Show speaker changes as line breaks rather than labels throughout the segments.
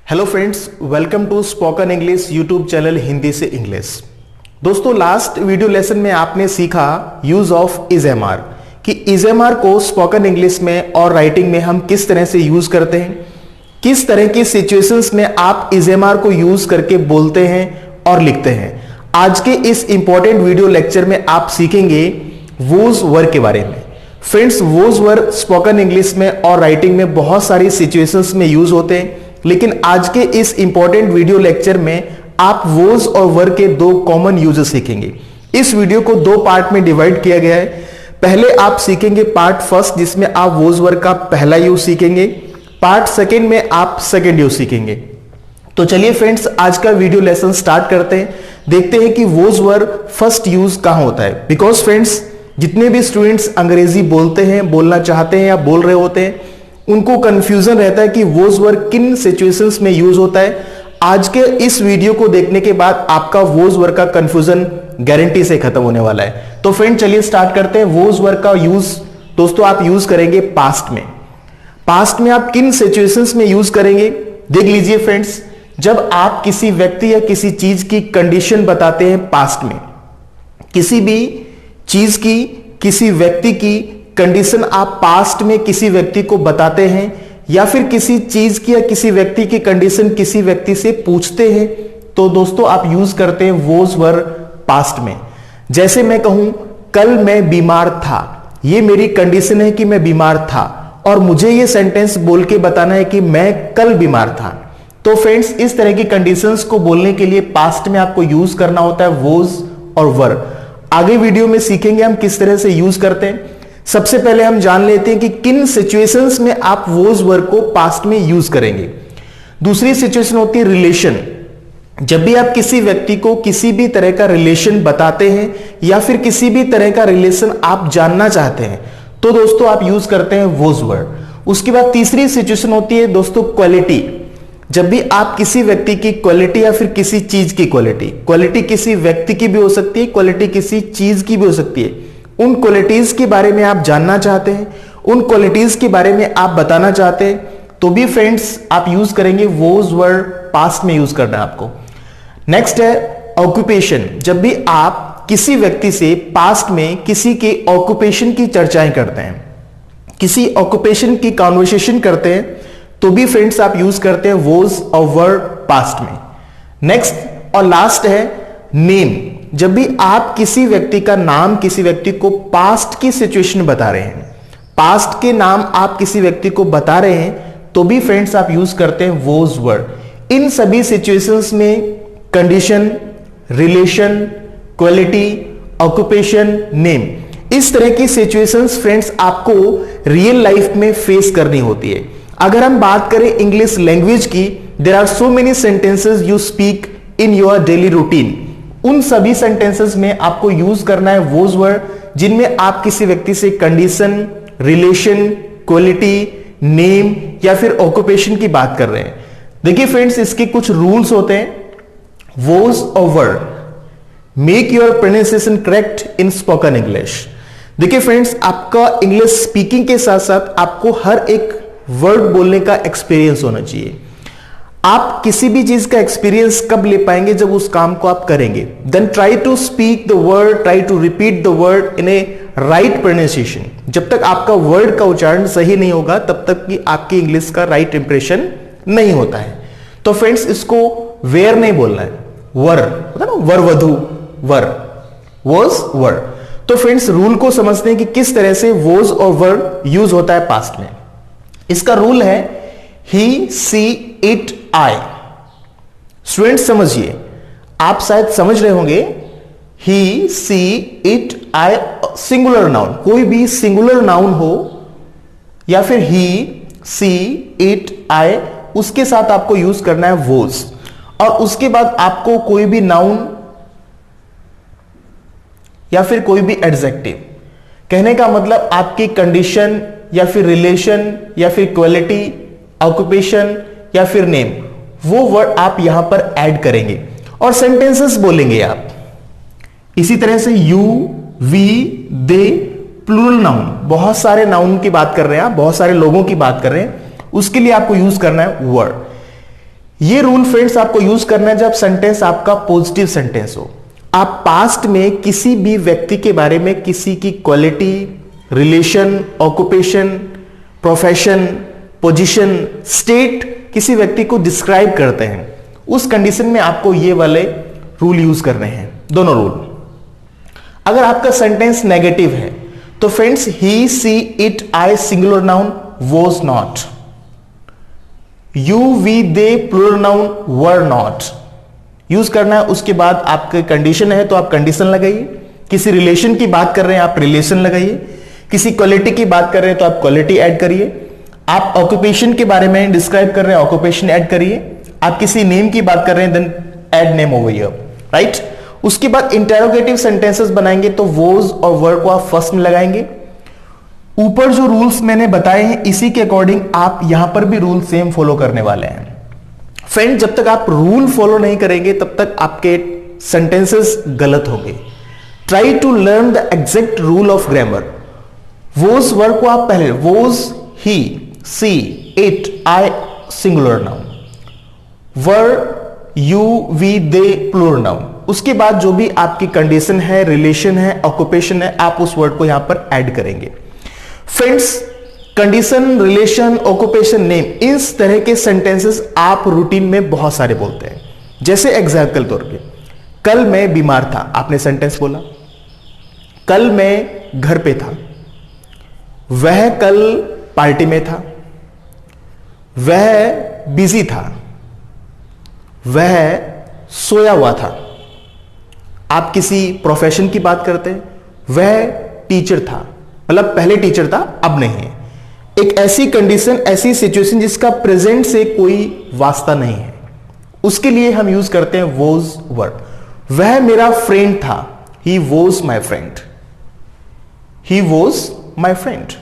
Hello friends, welcome to spoken English YouTube channel Hindi से English. दोस्तों, last video lesson में आपने सीखा use of is am are कि इज एम आर को स्पोकन इंग्लिश में और राइटिंग में हम किस तरह से यूज करते हैं, किस तरह की सिचुएशंस में आप इज एम आर को यूज करके बोलते हैं और लिखते हैं। आज के इस इंपॉर्टेंट वीडियो लेक्चर में आप सीखेंगे वोज वर के बारे में। Friends, was were spoken English में और राइटिंग में बहुत सारी सिचुएशंस में यूज होते हैं, लेकिन आज के इस इंपॉर्टेंट वीडियो लेक्चर में आप वोज और वर के दो कॉमन यूजेस सीखेंगे। इस वीडियो को दो पार्ट में डिवाइड किया गया है। पहले आप सीखेंगे पार्ट फर्स्ट, जिसमें आप वोज वर का पहला यूज सीखेंगे। पार्ट सेकेंड में आप सेकेंड यूज सीखेंगे। तो चलिए फ्रेंड्स, आज का वीडियो लेसन स्टार्ट करते हैं। देखते हैं कि वोज वर फर्स्ट यूज कहां होता है। बिकॉज फ्रेंड्स, जितने भी स्टूडेंट्स अंग्रेजी बोलते हैं, बोलना चाहते हैं या बोल रहे होते हैं, उनको कंफ्यूजन रहता है कि वोज वर किन सिचुएशंस में यूज होता है। आज के इस वीडियो को देखने के बाद आपका वोज वर का कंफ्यूजन गारंटी से खत्म होने वाला है। तो फ्रेंड, चलिए स्टार्ट करते हैं। वोज वर का यूज दोस्तों आप यूज करेंगे पास्ट में। पास्ट में आप किन सिचुएशंस में यूज करेंगे, देख लीजिए फ्रेंड्स। जब आप किसी व्यक्ति या किसी चीज की कंडीशन बताते हैं पास्ट में, किसी भी चीज की, किसी व्यक्ति की कंडीशन आप पास्ट में किसी व्यक्ति को बताते हैं, या फिर किसी चीज की या किसी व्यक्ति की कंडीशन किसी व्यक्ति से पूछते हैं, तो दोस्तों आप यूज करते हैं वोज वर पास्ट में। जैसे मैं कहूं कल मैं बीमार था, ये मेरी कंडीशन है कि मैं बीमार था, और मुझे ये सेंटेंस बोल के बताना है कि मैं कल बीमार था। तो फ्रेंड्स, इस तरह की कंडीशंस को बोलने के लिए पास्ट में आपको यूज करना होता है वोज और वर। आगे वीडियो में सीखेंगे हम किस तरह से यूज करते हैं। सबसे पहले हम जान लेते हैं कि किन सिचुएशंस में आप वोज वर को पास्ट में यूज करेंगे। दूसरी सिचुएशन होती है रिलेशन। जब भी आप किसी व्यक्ति को किसी भी तरह का रिलेशन बताते हैं या फिर किसी भी तरह का रिलेशन आप जानना चाहते हैं, तो दोस्तों आप यूज करते हैं वोज वर। उसके बाद तीसरी सिचुएशन होती है दोस्तों क्वालिटी। जब भी आप किसी व्यक्ति की क्वालिटी या फिर किसी चीज की क्वालिटी किसी व्यक्ति की भी हो सकती है, क्वालिटी किसी चीज की भी हो सकती है, उन क्वालिटीज के बारे में आप जानना चाहते हैं, उन क्वालिटीज के बारे में आप बताना चाहते हैं, तो भी फ्रेंड्स आप यूज करेंगे वोज वर पास्ट में यूज करना है आपको। नेक्स्ट है ऑक्यूपेशन। जब भी आप किसी व्यक्ति से पास्ट में किसी के ऑक्यूपेशन की चर्चाएं करते हैं, किसी ऑक्यूपेशन की कॉन्वर्सेशन करते हैं, तो भी फ्रेंड्स आप यूज करते हैं वोज और वर पास्ट में। नेक्स्ट और लास्ट है नेम। जब भी आप किसी व्यक्ति का नाम किसी व्यक्ति को पास्ट की सिचुएशन बता रहे हैं, पास्ट के नाम आप किसी व्यक्ति को बता रहे हैं, तो भी फ्रेंड्स आप यूज करते हैं वोज वर। इन सभी सिचुएशंस में condition, relation, quality, occupation, name, इस तरह की सिचुएशंस फ्रेंड्स आपको रियल लाइफ में फेस करनी होती है। अगर हम बात करें इंग्लिश लैंग्वेज की, there are so many sentences you speak in your daily routine. उन सभी सेंटेंसेस में आपको यूज करना है वोज वर, जिनमें आप किसी व्यक्ति से कंडीशन, रिलेशन, क्वालिटी, नेम या फिर ऑक्यूपेशन की बात कर रहे हैं। देखिए फ्रेंड्स, इसके कुछ रूल्स होते हैं। वोज और were make your pronunciation correct in spoken English. देखिए फ्रेंड्स, आपका इंग्लिश स्पीकिंग के साथ साथ आपको हर एक वर्ड बोलने का एक्सपीरियंस होना चाहिए। आप किसी भी चीज का एक्सपीरियंस कब ले पाएंगे, जब उस काम को आप करेंगे। Then try to speak the word, try to repeat the word in a right pronunciation. जब तक आपका वर्ड का उच्चारण सही नहीं होगा, तब तक कि आपकी इंग्लिश का राइट इंप्रेशन नहीं होता है। तो फ्रेंड्स, इसको वेयर नहीं बोलना है, वर होता है ना, वर वधु, वर, वोज वर। तो फ्रेंड्स, रूल को समझते हैं कि किस तरह से वोज और वर यूज होता है पास्ट में। इसका रूल है ही, सी, इट, आई। स्टूडेंट्स समझिए, आप शायद समझ रहे होंगे ही, she, it, I singular noun, कोई भी सिंगुलर नाउन हो या फिर ही, सी, इट, आई, उसके साथ आपको यूज करना है वोज। और उसके बाद आपको कोई भी नाउन या फिर कोई भी एडजेक्टिव, कहने का मतलब आपकी कंडीशन या फिर रिलेशन या फिर क्वालिटी, ऑक्यूपेशन या फिर नेम, वो वर्ड आप यहां पर ऐड करेंगे और सेंटेंसेस बोलेंगे आप। इसी तरह से you, we, they, plural noun, बहुत सारे नाउन की बात कर रहे हैं आप, बहुत सारे लोगों की बात कर रहे हैं, उसके लिए आपको यूज करना है वर्ड। ये रूल फ्रेंड्स आपको यूज करना है जब सेंटेंस आपका पॉजिटिव सेंटेंस हो। आप पास्ट में किसी भी व्यक्ति के बारे में किसी की quality, relation, occupation, profession, position, state किसी व्यक्ति को डिस्क्राइब करते हैं, उस कंडीशन में आपको ये वाले रूल यूज करने हैं, दोनों रूल। अगर आपका सेंटेंस नेगेटिव है तो friends he, she, it, I singular noun, was not, you, we, they plural noun, were not use करना है। उसके बाद आपके कंडीशन है तो आप कंडीशन लगाइए, किसी रिलेशन की बात कर रहे हैं आप रिलेशन लगाइए, किसी क्वालिटी की बात कर रहे हैं तो आप क्वालिटी ऐड करिए, आप ऑक्यूपेशन के बारे में डिस्क्राइब कर रहे हैं ऑक्यूपेशन ऐड करिए, आप किसी नेम की बात कर रहे हैं then add name over here, right. उसके बाद इंटेरोगेटिव सेंटेंसेस बनाएंगे तो वोज और वर को आप फर्स्ट में लगाएंगे। ऊपर जो रूल्स मैंने बताए हैं इसी के अकॉर्डिंग आप यहां पर भी रूल सेम फॉलो करने वाले हैं। फ्रेंड, जब तक आप रूल फॉलो नहीं करेंगे तब तक आपके सेंटेंसेस गलत होंगे। Try to learn the exact rule of grammar. Was were को आप पहले was, he, she, it, I singular noun, were, you, we, they plural noun. उसके बाद जो भी आपकी कंडीशन है, रिलेशन है, ऑक्यूपेशन है, आप उस वर्ड को यहां पर ऐड करेंगे। Friends, condition, relation, occupation, name, इस तरह के सेंटेंसेस आप रूटीन में बहुत सारे बोलते हैं। जैसे एग्जाम्पल तौर पे, कल मैं बीमार था, आपने सेंटेंस बोला। कल मैं घर पे था, वह कल पार्टी में था, वह बिजी था, वह सोया हुआ था। आप किसी प्रोफेशन की बात करते हैं, वह टीचर था, मतलब पहले टीचर था अब नहीं है। एक ऐसी कंडीशन, ऐसी सिचुएशन जिसका प्रेजेंट से कोई वास्ता नहीं है, उसके लिए हम यूज करते हैं वोज वर्ड। वह मेरा फ्रेंड था, he was my friend, he was my friend,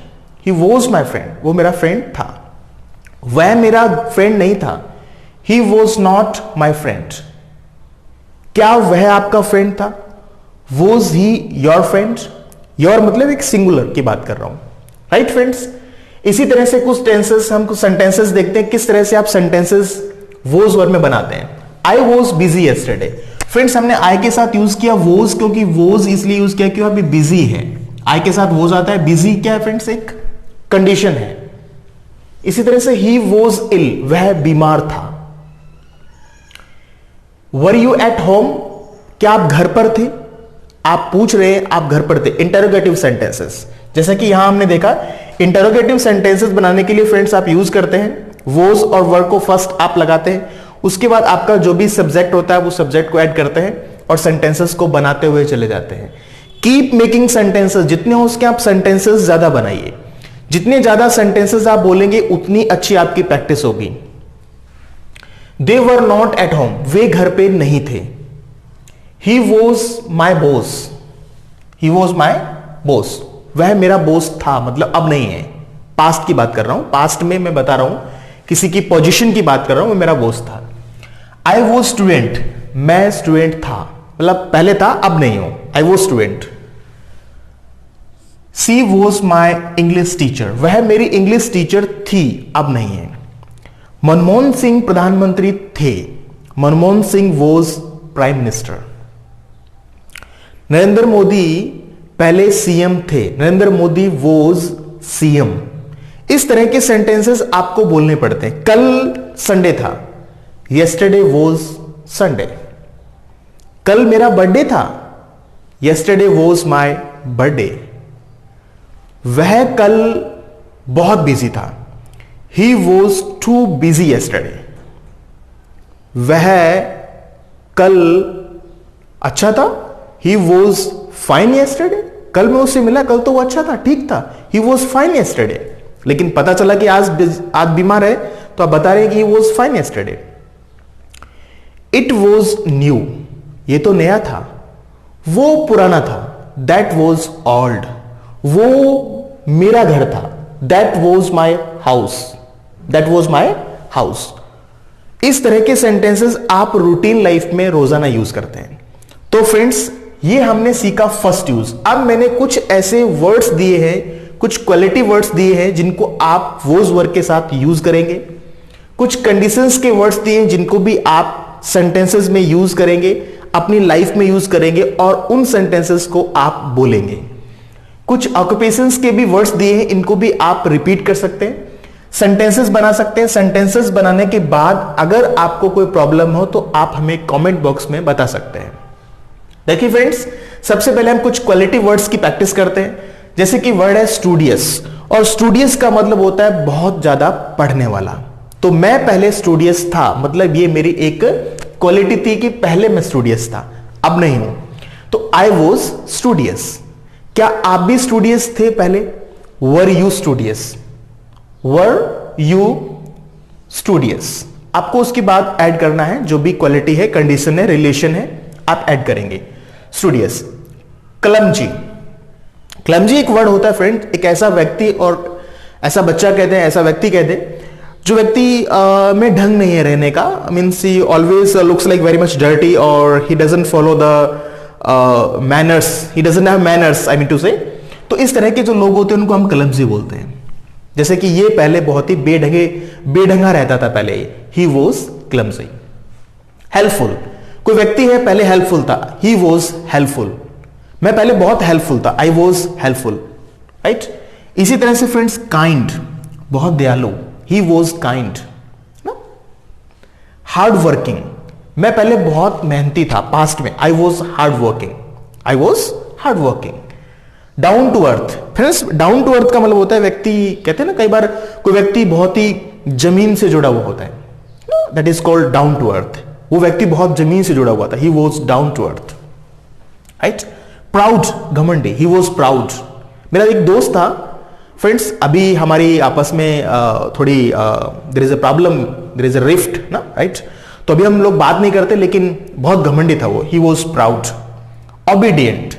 he was my friend, वो मेरा फ्रेंड था। वह मेरा फ्रेंड नहीं था, he was not my friend. क्या वह आपका फ्रेंड था? Was he your friend? Your मतलब एक सिंगुलर की बात कर रहा हूं, राइट फ्रेंड्स। इसी तरह से कुछ टेंसेस, हम कुछ सेंटेंसेस देखते हैं किस तरह से आप सेंटेंसेस वोज वर्ड में बनाते हैं। I was busy yesterday. Friends, हमने आई के साथ यूज किया वोज, क्योंकि वोज इसलिए यूज किया क्योंकि अभी बिजी है। आई के साथ वोज आता है, बिजी क्या है फ्रेंड्स? एक कंडीशन है। इसी तरह से ही वॉज इल, वह बीमार था। वर यू एट होम, क्या आप घर पर थे? आप पूछ रहे हैं आप घर पर थे। इंटरोगेटिव सेंटेंसेस, जैसा कि यहां हमने देखा, इंटरोगेटिव सेंटेंसेस बनाने के लिए फ्रेंड्स आप यूज करते हैं वोज और वर को फर्स्ट आप लगाते हैं, उसके बाद आपका जो भी सब्जेक्ट होता है वो सब्जेक्ट को ऐड करते हैं और सेंटेंसेस को बनाते हुए चले जाते हैं। कीप मेकिंग सेंटेंसेस, जितने हो उसके आप सेंटेंसेस ज्यादा बनाइए। जितने ज्यादा सेंटेंसेस आप बोलेंगे उतनी अच्छी आपकी प्रैक्टिस होगी। दे वर नॉट एट होम, वे घर पे नहीं थे। ही was my boss, he was my boss, वह मेरा बॉस था, मतलब अब नहीं है। पास्ट की बात कर रहा हूं, पास्ट में मैं बता रहा हूं, किसी की पोजीशन की बात कर रहा हूं, वो मेरा बॉस था। आई वॉज स्टूडेंट, मैं स्टूडेंट था, मतलब पहले था अब नहीं हूं। I was student. She was my English teacher, वह मेरी इंग्लिश टीचर थी, अब नहीं है। मनमोहन सिंह प्रधानमंत्री थे, Manmohan Singh was prime minister. Narendra Modi पहले सीएम थे, नरेंद्र मोदी वॉज सीएम। इस तरह के सेंटेंसेस आपको बोलने पड़ते हैं। कल संडे था, यस्टरडे वॉज संडे। कल मेरा बर्थडे था, यस्टरडे वॉज माई बर्थडे। वह कल बहुत बिजी था, he was too busy yesterday. वह कल अच्छा था, ही वॉज फाइन यस्टरडे। कल मैं उससे मिला, कल तो वो अच्छा था, ठीक था, ही वॉज फाइन यस्टरडे। लेकिन पता चला कि आज बीमार है तो आप बता रहे हैं कि he was fine yesterday. It was new, ये तो नया था, वो पुराना था, दैट वॉज ओल्ड, वो मेरा घर था, that was my house, that was my house. इस तरह के सेंटेंसेस आप रूटीन लाइफ में रोजाना यूज करते हैं। तो फ्रेंड्स, ये हमने सीखा फर्स्ट यूज। अब मैंने कुछ ऐसे वर्ड्स दिए हैं, कुछ क्वालिटी वर्ड्स दिए हैं जिनको आप वोज वर्ड के साथ यूज करेंगे। कुछ कंडीशंस के वर्ड्स दिए हैं जिनको भी आप सेंटेंसेस में यूज करेंगे, अपनी लाइफ में यूज करेंगे और उन सेंटेंसेस को आप बोलेंगे। कुछ ऑक्यूपेशंस के भी वर्ड्स दिए हैं, इनको भी आप रिपीट कर सकते हैं, सेंटेंसेस बना सकते हैं। सेंटेंसेस बनाने के बाद अगर आपको कोई प्रॉब्लम हो तो आप हमें कमेंट बॉक्स में बता सकते हैं। देखिए फ्रेंड्स, सबसे पहले हम कुछ क्वालिटी वर्ड्स की प्रैक्टिस करते हैं। जैसे कि वर्ड है स्टूडियस, और स्टूडियस का मतलब होता है बहुत ज्यादा पढ़ने वाला। तो मैं पहले स्टूडियस था, मतलब ये मेरी एक क्वालिटी थी कि पहले मैं स्टूडियस था, अब नहीं हूं। तो आई वॉज स्टूडियस। क्या आप भी स्टूडियस थे पहले? Were you studious? Were you studious? आपको उसके बाद ऐड करना है, जो भी क्वालिटी है, कंडीशन है, रिलेशन है, आप ऐड करेंगे। स्टूडियस। क्लमजी। क्लमजी एक वर्ड होता है फ्रेंड, एक ऐसा व्यक्ति और ऐसा बच्चा कहते हैं, ऐसा व्यक्ति कहते हैं जो व्यक्ति में ढंग नहीं है रहने का। Means he always looks like very much dirty और he doesn't follow the manners, he doesn't have manners, I mean to say. तो इस तरह के जो लोग होते हैं उनको हम क्लमजी बोलते हैं। जैसे कि ये पहले बहुत ही बेढंगा रहता था पहले, ही वॉज क्लमजी। हेल्पफुल। कोई व्यक्ति है पहले हेल्पफुल था, ही वॉज हेल्पफुल। मैं पहले बहुत हेल्पफुल था, आई वॉज हेल्पफुल, राइट। इसी तरह से फ्रेंड्स, काइंड, बहुत दयालु, he was kind. Hard working. मैं पहले बहुत मेहनती था, पास्ट में, I was hard working, I was hard working. Down to earth. Friends, down to earth का मतलब होता है व्यक्ति, कहते हैं ना कई बार कोई व्यक्ति बहुत ही जमीन से जुड़ा हुआ होता है, that is called down to earth. वो व्यक्ति बहुत जमीन से जुड़ा हुआ था, he was down to earth, right. Proud, घमंडी, ही वॉज प्राउड। मेरा एक दोस्त था फ्रेंड्स, अभी हमारी आपस में थोड़ी there is a problem, there is a rift ना, राइट। तो अभी हम लोग बात नहीं करते, लेकिन बहुत घमंडी था वो, ही वॉज प्राउड। ओबीडियंट।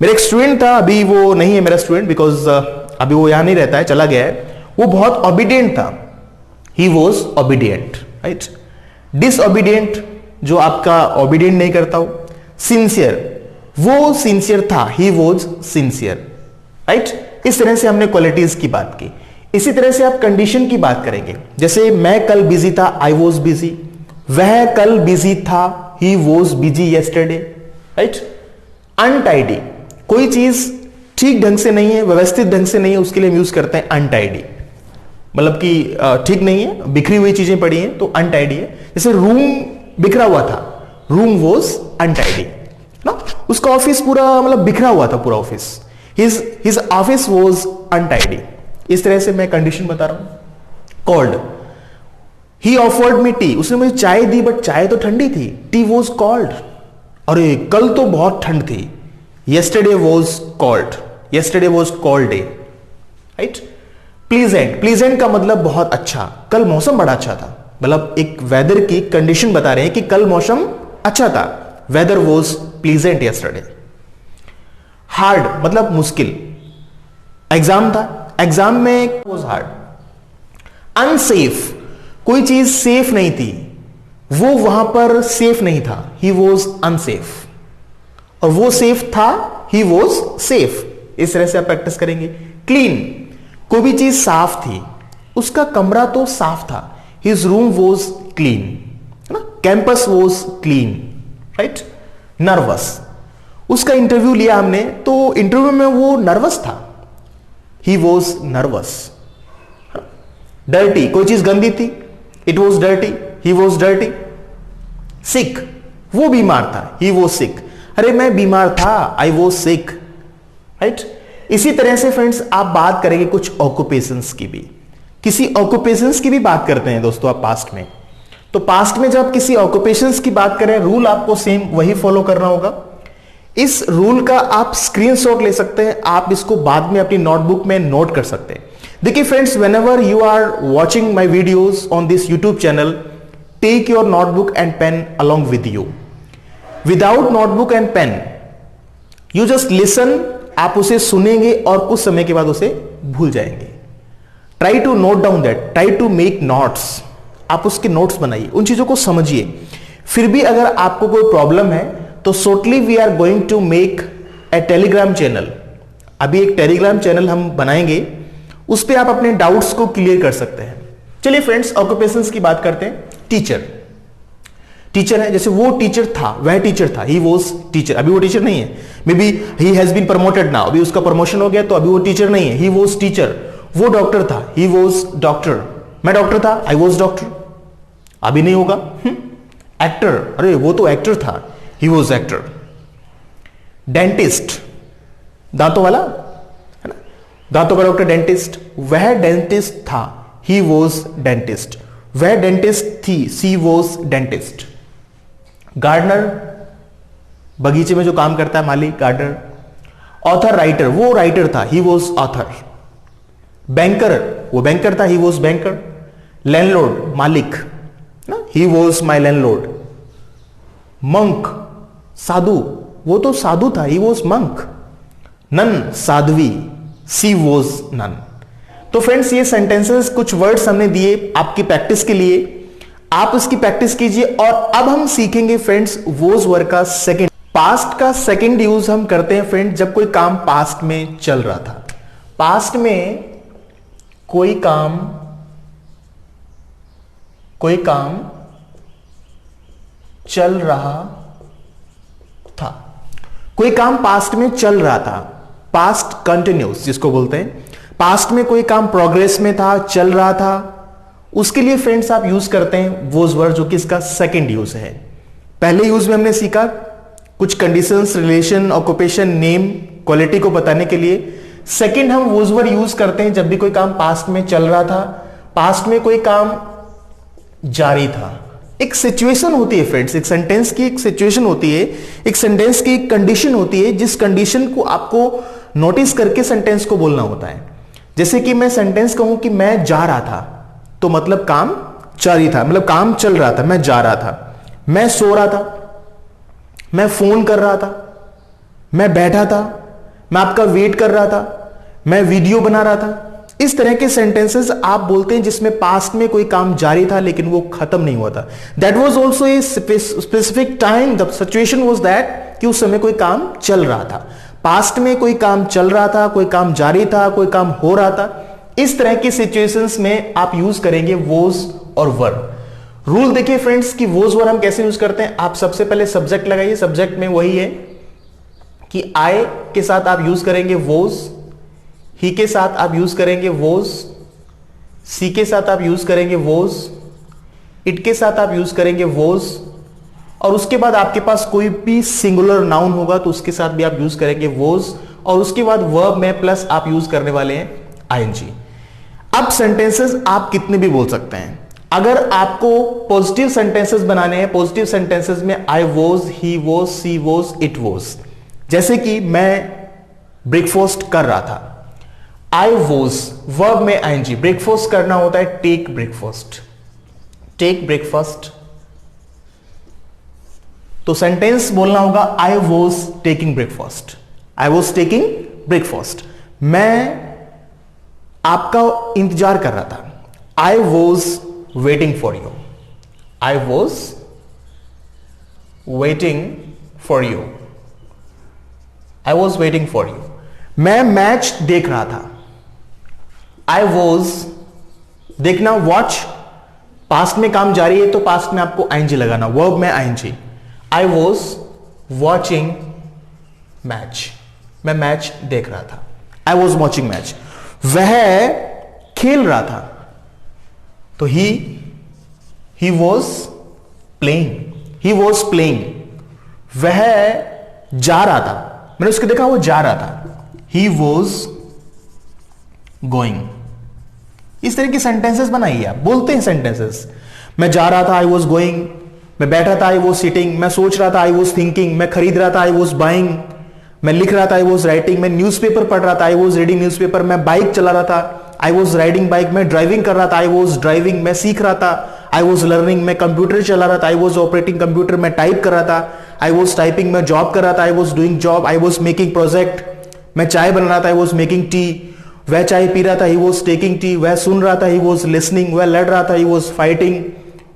मेरा एक स्टूडेंट था, अभी वो नहीं है मेरा स्टूडेंट, बिकॉज अभी वो यहां नहीं रहता है, चला गया है। वो बहुत ओबीडियंट था, he was obedient, right. Disobedient, जो आपका ओबीडियंट नहीं करता हो। सिंसियर, वो सिंसियर था, ही वॉज सिंसियर, राइट। इस तरह से हमने क्वालिटीज की बात की। इसी तरह से आप कंडीशन की बात करेंगे। जैसे मैं कल बिजी था, आई वॉज बिजी। वह कल बिजी था, he was busy yesterday, right. Untidy, कोई चीज ठीक ढंग से नहीं है, व्यवस्थित ढंग से नहीं है, उसके लिए हम यूज करते हैं अनटाइडी। मतलब कि ठीक नहीं है, बिखरी हुई चीजें पड़ी हैं, तो अनटाइडी है। जैसे रूम बिखरा हुआ था, रूम वॉज अनटाइडी ना। उसका ऑफिस पूरा मतलब बिखरा हुआ था, पूरा office, his office was untidy. इस तरह से मैं कंडीशन बता रहा हूं। कॉल्ड, ही ऑफर्ड मी टी, उसने मुझे चाय दी, बट चाय तो ठंडी थी, टी वॉज कॉल्ड। अरे कल तो बहुत ठंड थी, yesterday was called, yesterday was called day, right. Pleasant, pleasant का मतलब बहुत अच्छा, कल मौसम बड़ा अच्छा था, मतलब एक वेदर की कंडीशन बता रहे हैं कि कल मौसम अच्छा था, weather was pleasant yesterday. Hard मतलब मुश्किल, एग्जाम था, एग्जाम में वॉज हार्ड। अनसेफ, कोई चीज सेफ नहीं थी, वो वहां पर सेफ नहीं था, ही वॉज अनसेफ। और वो सेफ था, ही वॉज सेफ। इस तरह से आप प्रैक्टिस करेंगे। क्लीन, कोई भी चीज साफ थी, उसका कमरा तो साफ था, हिज रूम वॉज क्लीन, है ना। Campus was clean, right. Nervous, उसका इंटरव्यू लिया हमने, तो इंटरव्यू में वो नर्वस था, ही वॉज नर्वस। डर्टी, कोई चीज गंदी थी, it was dirty, he was dirty. Sick, वो बीमार था, ही वॉज सिक। अरे मैं बीमार था, आई वॉज सिक, राइट। इसी तरह से फ्रेंड्स आप बात करेंगे कुछ ऑक्यूपेशंस की भी। किसी ऑक्यूपेशंस की भी बात करते हैं दोस्तों आप पास्ट में। तो पास्ट में जब किसी ऑक्यूपेशंस की बात करें, रूल आपको सेम वही फॉलो करना होगा। इस रूल का आप स्क्रीनशॉट ले सकते हैं, आप इसको बाद में अपनी नोटबुक में नोट कर सकते हैं। देखिए friends, whenever you are watching my videos on this YouTube channel, take your notebook and pen along with you. Without notebook and pen, you just listen, आप उसे सुनेंगे और कुछ समय के बाद उसे भूल जाएंगे। Try to note down that, try to make notes. आप उसके नोट्स बनाइए, उन चीजों को समझिए। फिर भी अगर आपको कोई प्रॉब्लम है तो shortly we are going to make a Telegram channel. अभी एक टेलीग्राम चैनल हम बनाएंगे, उस पर आप अपने डाउट्स को क्लियर कर सकते हैं। चलिए फ्रेंड्स, ऑक्यूपेशंस की बात करते हैं। टीचर, टीचर है, जैसे वो टीचर था, वह टीचर था, ही वॉज टीचर। अभी वो टीचर नहीं है, may be he has been promoted now, अभी उसका प्रमोशन हो गया तो अभी वो टीचर नहीं है, ही वॉज टीचर। वो डॉक्टर था, ही वॉज डॉक्टर। मैं डॉक्टर था, आई वॉज डॉक्टर, अभी नहीं होगा। एक्टर, अरे वो तो एक्टर था, ही वॉज एक्टर। डेंटिस्ट, दांतों वाला है ना, दांतों का डॉक्टर, डेंटिस्ट, वह डेंटिस्ट था, ही वॉज डेंटिस्ट। वह डेंटिस्ट थी, सी वॉज डेंटिस्ट। गार्डनर, बगीचे में जो काम करता है माली, गार्डनर। ऑथर, राइटर, वो राइटर था, ही वॉज ऑथर। बैंकर, वो बैंकर था, ही वॉज बैंकर। लैंडलॉर्ड, मालिक ना, he was my landlord. Monk, साधु, वो तो साधु था, ही वॉज मंक। नन, साध्वी, सी वॉज नन। तो फ्रेंड्स, ये सेंटेंसेस, कुछ वर्ड्स हमने दिए आपकी प्रैक्टिस के लिए, आप इसकी प्रैक्टिस कीजिए। और अब हम सीखेंगे फ्रेंड्स वोज वर्ड का सेकंड, पास्ट का सेकंड यूज हम करते हैं फ्रेंड्स जब कोई काम पास्ट में चल रहा था। पास्ट में कोई काम चल रहा था, कोई काम पास्ट में चल रहा था, पास्ट कंटिन्यूस जिसको बोलते हैं। पास्ट में कोई काम प्रोग्रेस में था, चल रहा था, उसके लिए फ्रेंड्स आप यूज करते हैं वोज वर्ड, जो कि इसका सेकंड यूज है। पहले यूज में हमने सीखा कुछ conditions, relation, occupation, name, quality को बताने के लिए। सेकंड हम वोज वर्ड यूज करते हैं जब भी कोई काम पास्ट में चल रहा था, पास्ट में कोई काम जारी था। एक सिचुएशन होती है फ्रेंड्स, एक सेंटेंस की एक सिचुएशन होती है, एक सेंटेंस की एक कंडीशन होती है, जिस कंडीशन को आपको नोटिस करके सेंटेंस को बोलना होता है। जैसे कि मैं सेंटेंस कहूं कि मैं जा रहा था, तो मतलब काम जारी था, मतलब काम चल रहा था, मैं जा रहा था। मैं सो रहा था, मैं फोन कर रहा था, मैं बैठा था, मैं आपका वेट कर रहा था, मैं वीडियो बना रहा था। इस तरह के सेंटेंसेस आप बोलते हैं जिसमें पास्ट में कोई काम जारी था लेकिन वो खत्म नहीं हुआ था। That was also a specific time, the situation was that कि उस समय कोई काम चल रहा था, पास्ट में कोई काम चल रहा था, कोई काम जारी था, कोई काम हो रहा था। इस तरह की सिचुएशंस में आप यूज करेंगे वोज और वर। रूल देखिए फ्रेंड्स कि वोज वर हम कैसे यूज करते हैं। आप सबसे पहले सब्जेक्ट लगाइए, सब्जेक्ट में वही है कि आई के साथ आप यूज करेंगे वोज, ही के साथ आप यूज करेंगे वोज, सी के साथ आप यूज करेंगे वोज, इट के साथ आप यूज करेंगे वोज, और उसके बाद आपके पास कोई भी सिंगुलर नाउन होगा तो उसके साथ भी आप यूज करेंगे वोज, और उसके बाद वर्ब में प्लस आप यूज करने वाले हैं आईएनजी। अब सेंटेंसेस आप कितने भी बोल सकते हैं। अगर आपको पॉजिटिव सेंटेंसेस बनाने हैं, पॉजिटिव सेंटेंसेस में I was, he was, she was, it was. जैसे कि मैं ब्रेकफास्ट कर रहा था, आई वॉज, वर्ब में आईएनजी, ब्रेकफास्ट करना होता है टेक ब्रेकफास्ट, टेक ब्रेकफास्ट। तो सेंटेंस बोलना होगा I was taking breakfast, I was taking breakfast. मैं आपका इंतजार कर रहा था, I was waiting for you, I was waiting for you, I was waiting for you. मैं मैच देख रहा था, आई वॉज, देखना वॉच, पास्ट में काम जारी है तो पास्ट में आपको आईएनजी लगाना, वर्ब में ING. I was watching match, मैं मैच देख रहा था, आई वॉज वॉचिंग मैच। वह खेल रहा था तो he was playing, he was playing. वह जा रहा था, मैंने उसको देखा वो जा रहा था, ही वॉज गोइंग। इस तरह की सेंटेंसेस बनाइए, आप बोलते हैं सेंटेंसेस। मैं जा रहा था, आई वॉज गोइंग, मैं बैठा था, आई वॉज सिटिंग, मैं सोच रहा था, आई वॉज थिंकिंग, मैं खरीद रहा था, आई वॉज बाइंग, मैं लिख रहा था, आई वॉज राइटिंग, मैं न्यूज़पेपर पढ़ रहा था, आई वॉज रीडिंग न्यूज़पेपर, मैं बाइक चला रहा था, आई वॉज राइडिंग बाइक, मैं ड्राइविंग कर रहा था, आई वॉज ड्राइविंग, मैं सीख रहा था, आई वॉज लर्निंग, मैं कंप्यूटर चला रहा था, आई वॉज ऑपरेटिंग कंप्यूटर, मैं टाइप कर रहा था, आई वॉज टाइपिंग, मैं जॉब कर रहा था, I was doing job, I was making project, मैं चाय बना रहा था, आई वॉज मेकिंग टी, वह चाय पी रहा था, ही वॉज टेकिंग टी, वह सुन रहा था, ही वॉज लिसनिंग, वह लड़ रहा था, ही वॉज फाइटिंग,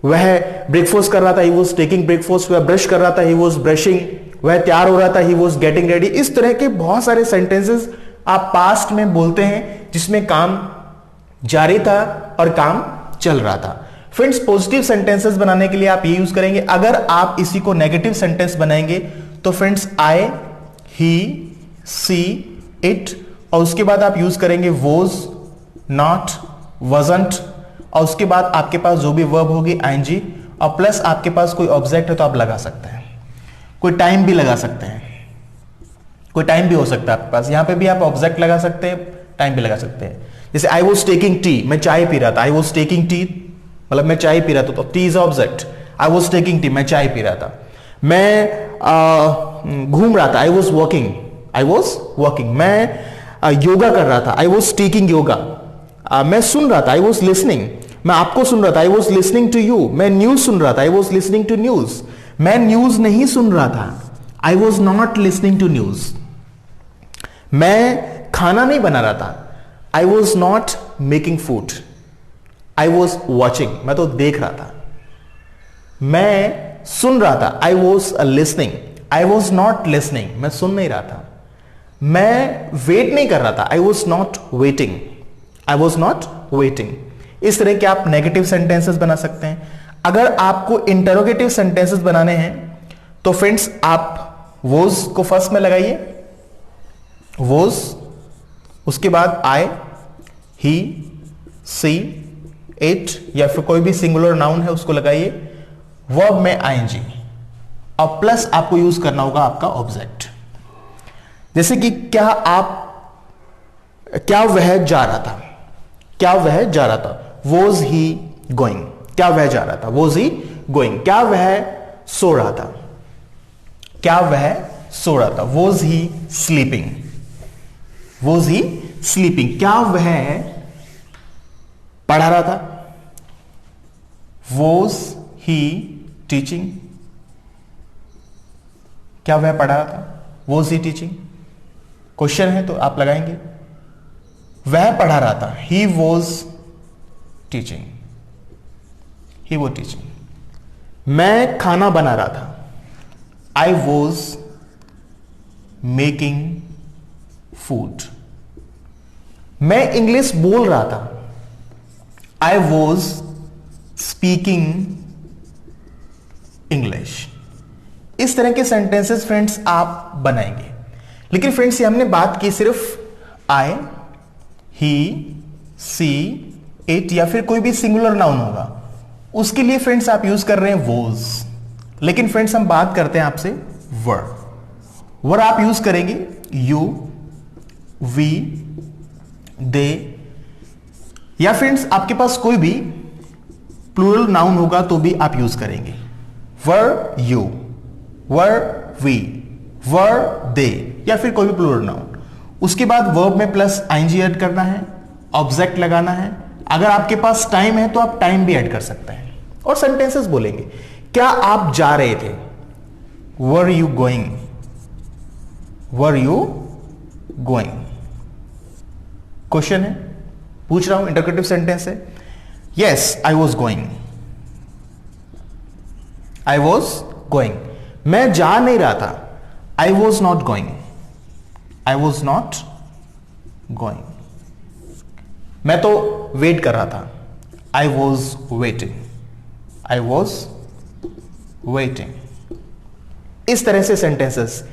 वह ब्रेकफास्ट कर रहा था, ही वॉज टेकिंग ब्रेकफास्ट, वह ब्रश कर रहा था, ही वॉज ब्रशिंग, वह तैयार हो रहा था, ही वॉज गेटिंग रेडी। इस तरह के बहुत सारे सेंटेंसेस आप पास्ट में बोलते हैं जिसमें काम जारी था और काम चल रहा था। फ्रेंड्स, पॉजिटिव सेंटेंसेस बनाने के लिए आप ये यूज करेंगे। अगर आप इसी को नेगेटिव सेंटेंस बनाएंगे तो friends I, he, she, it, और उसके बाद आप यूज करेंगे वॉज, नॉट, वजंट, और उसके बाद आपके पास जो भी वर्ब होगी आईएनजी, और प्लस आपके पास कोई ऑब्जेक्ट है तो आप लगा सकते हैं, कोई टाइम भी लगा सकते हैं, कोई टाइम भी हो सकता है आपके पास, यहां पे भी आप ऑब्जेक्ट लगा सकते हैं, टाइम भी लगा सकते हैं। जैसे आई वॉज टेकिंग टी, मैं चाय पी रहा था, आई वॉज टेकिंग टी मतलब मैं चाय पी रहा था, तो T is object. I was taking tea, मैं चाय पी रहा था। मैं घूम रहा था, I was walking, I was walking. मैं योगा कर रहा था, आई वॉज टेकिंग योगा। मैं सुन रहा था, आई वॉज लिसनिंग, मैं आपको सुन रहा था, I was listening to you. मैं न्यूज सुन रहा था, I was listening to news. मैं न्यूज नहीं सुन रहा था, I was not listening to news. मैं खाना नहीं बना रहा था, I was not making food, I was watching, मैं तो देख रहा था। मैं सुन रहा था, I was listening, I was not listening, मैं सुन नहीं रहा था। मैं वेट नहीं कर रहा था, I was not waiting, I was not waiting. इस तरह के आप नेगेटिव सेंटेंसेस बना सकते हैं। अगर आपको इंटरोगेटिव सेंटेंसेस बनाने हैं तो फ्रेंड्स आप वॉज को फर्स्ट में लगाइए, वॉज, उसके बाद आई, ही, सी, इट, या फिर कोई भी सिंगुलर नाउन है उसको लगाइए, वर्ब में आईएनजी, और प्लस आपको यूज करना होगा आपका ऑब्जेक्ट। जैसे कि क्या वह जा रहा था, क्या वह जा रहा था, वॉज ही गोइंग, क्या वह जा रहा था, वॉज ही गोइंग। क्या वह सो रहा था, क्या वह सो रहा था, was he sleeping, was he sleeping. क्या वह पढ़ा रहा था, वॉज ही टीचिंग, क्या वह पढ़ा रहा था, वॉज ही टीचिंग। क्वेश्चन है तो आप लगाएंगे, वह पढ़ा रहा था, he was teaching, he was teaching. मैं खाना बना रहा था, आई वॉज मेकिंग फूड। मैं इंग्लिश बोल रहा था, आई वॉज स्पीकिंग इंग्लिश। इस तरह के सेंटेंसेस फ्रेंड्स आप बनाएंगे। लेकिन फ्रेंड्स ये हमने बात की सिर्फ आई, ही, सी, इट, या फिर कोई भी सिंगुलर नाउन होगा उसके लिए फ्रेंड्स आप यूज कर रहे हैं वॉज। लेकिन फ्रेंड्स हम बात करते हैं आपसे वर आप यूज करेंगे यू, वी, दे, या फ्रेंड्स आपके पास कोई भी प्लूरल नाउन होगा तो भी आप यूज करेंगे। वर यू, वर वी, वर दे, या फिर कोई भी प्लूरल नाउन। उसके बाद वर्ब में प्लस आईएनजी ऐड करना है, ऑब्जेक्ट लगाना है। अगर आपके पास टाइम है तो आप टाइम भी ऐड कर सकते हैं और सेंटेंसेस बोलेंगे। क्या आप जा रहे थे, were you going, were you going. Question है, पूछ रहा हूं, इंटरप्रेटिव सेंटेंस है। Yes I was going, I was going. मैं जा नहीं रहा था, I was not going, I was not going. मैं तो वेट कर रहा था, I was waiting, I was waiting. इस तरह से सेंटेंसेस।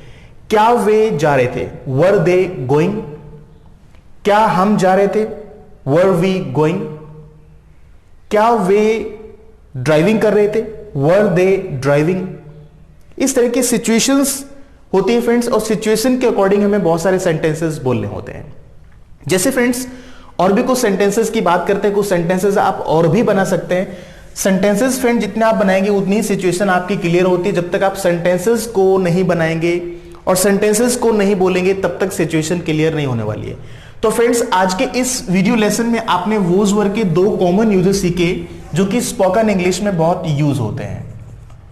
क्या वे जा रहे थे, वर दे गोइंग। क्या हम जा रहे थे, वर वी गोइंग। क्या वे ड्राइविंग कर रहे थे, वर दे ड्राइविंग। इस तरह की सिचुएशंस होती है फ्रेंड्स, और सिचुएशन के अकॉर्डिंग हमें बहुत सारे सेंटेंसेस बोलने होते हैं। जैसे फ्रेंड्स और भी कुछ सेंटेंसेस की बात करते हैं, कुछ सेंटेंसेस आप और भी बना सकते हैं। सेंटेंसेस फ्रेंड जितने आप बनाएंगे उतनी सिचुएशन आपकी क्लियर होती है। जब तक आप सेंटेंसेस को नहीं बनाएंगे और सेंटेंसेस को नहीं बोलेंगे तब तक सिचुएशन क्लियर नहीं होने वाली है। तो फ्रेंड्स आज के इस वीडियो लेसन में आपने वोज वर्ड के दो कॉमन यूजेस सीखे जो कि स्पोकन इंग्लिश में बहुत यूज होते हैं।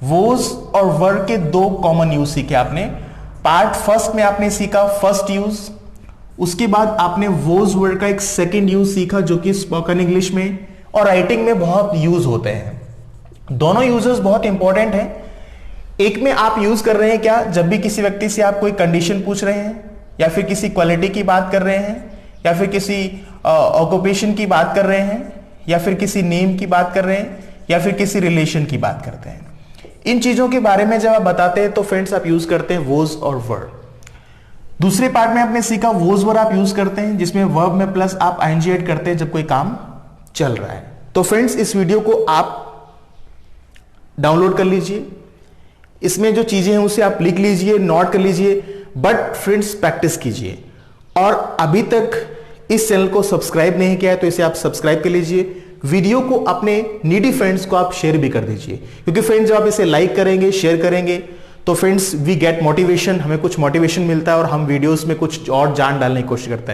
वोज और वर्ड के दो कॉमन यूज सीखे आपने। पार्ट फर्स्ट में आपने सीखा फर्स्ट यूज, उसके बाद आपने वोज वर्ड का एक सेकंड यूज सीखा जो कि स्पोकन इंग्लिश में और राइटिंग में बहुत यूज होते हैं। दोनों यूजेस बहुत इंपॉर्टेंट हैं। एक में आप यूज कर रहे हैं क्या, जब भी किसी व्यक्ति से आप कोई कंडीशन पूछ रहे हैं या फिर किसी क्वालिटी की बात कर रहे हैं या फिर किसी ऑक्यूपेशन की बात कर रहे हैं या फिर किसी नेम की बात कर रहे हैं या फिर किसी रिलेशन की बात करते हैं। इन चीजों के बारे में जब आप बताते हैं तो फ्रेंड्स आप यूज करते हैं वोज और वर्ड। दूसरे पार्ट में आपने सीखा वोज वर्ड आप यूज करते हैं जिसमें वर्ब में प्लस आप आईएनजी ऐड करते हैं जब कोई काम चल रहा है। तो फ्रेंड्स इस वीडियो को आप डाउनलोड कर लीजिए, इसमें जो चीजें हैं उसे आप लिख लीजिए, नोट कर लीजिए, बट फ्रेंड्स प्रैक्टिस कीजिए। और अभी तक इस चैनल को सब्सक्राइब नहीं किया है तो इसे आप सब्सक्राइब कर लीजिए। वीडियो को अपने नीडी फ्रेंड्स को आप शेयर भी कर दीजिए, क्योंकि फ्रेंड्स जब आप इसे लाइक करेंगे, शेयर करेंगे तो फ्रेंड्स वी गेट मोटिवेशन, हमें कुछ मोटिवेशन मिलता है और हम वीडियोस में कुछ और जान डालने की कोशिश करते हैं।